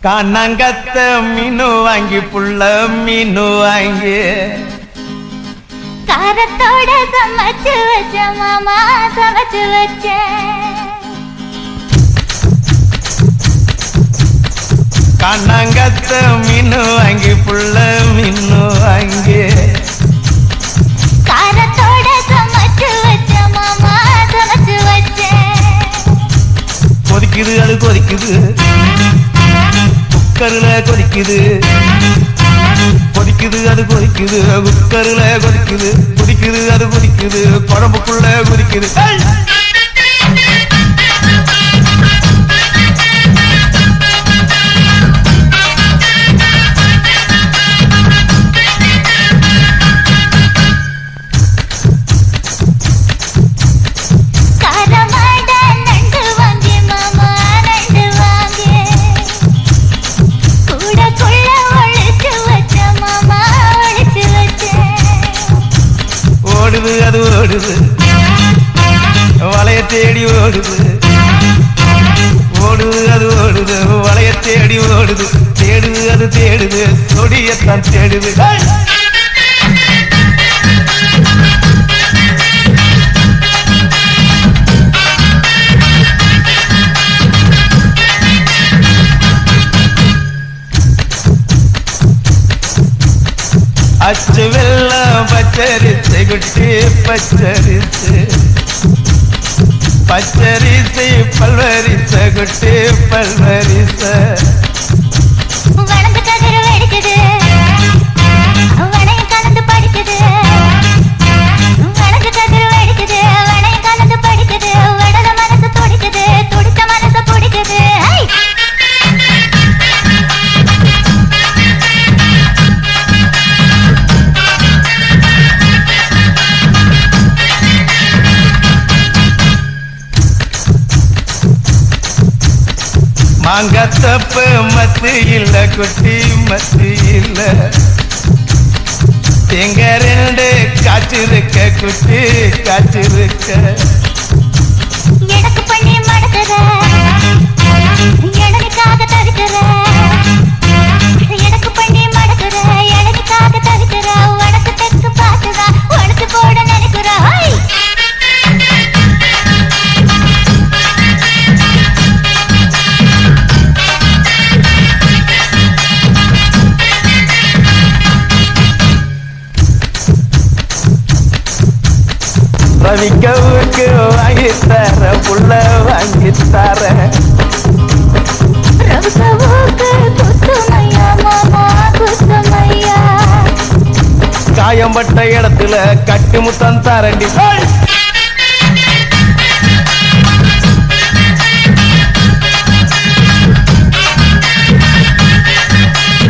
காணாங்கத்த மீனு வாங்கி புள்ள மீனு வாங்கி காரத்தோட சமைச்சு வச்ச மாமா சமைச்சு வச்ச காணாங்கத்த மீனு வாங்கி புள்ள மீனு வாங்கி காரத்தோட சமைச்சு வச்ச மாமா சமைச்சு வச்ச கொதிக்குது அது கொதிக்குது குக்கர்ல கொதிக்குது கொதிக்குது அது கொதிக்குது குக்கர்ல கொதிக்குது கொதிக்குது அது கொதிக்குது குழம்புக்குள்ள கொதிக்குது அது ஓடுது வளைய தேடி ஓடுது ஓடுது அது ஓடுது வளைய தேடி ஓடுது தேடுது அது தேடுது சொடியத்தான் தேடுது அச்சு வெள்ளம் பச்சரிசை குட்டி பச்சரிசை பச்சரிசை பல்வரிசை குட்டி பல்வரிசை வளர்ந்து கதிர் வெடிக்குது வளையம் கலந்து படிக்குது வளர்ந்து கதிர் வெடிக்குது வளையம் கலந்து படிக்குது வடல மனசு துடிக்குது துடித்த மனசு பிடிக்குது மாங்கத்தப்பு மத்து இல்ல குட்டி மத்து இல்ல எங்க ரெண்டு காய்ச்சிருக்க குட்டி காய்ச்சிருக்க எனக்கு பண்ணி மடக்குற எனக்காக தவிக்கிற எனக்கு பண்ணி மடக்குற எனக்காக தவிக்கிற உனக்கு தெற்கு பார்த்துதா உனக்கு போட நினைக்கிற ரவிக்கவுக்கு வாங்கித்தர புள்ள வாங்கித்தர ரவிக்கவுக்கு குத்துமையா மாமா குத்துமையா காயம்பட்ட இடத்துல கட்டு முத்தம் தரண்டி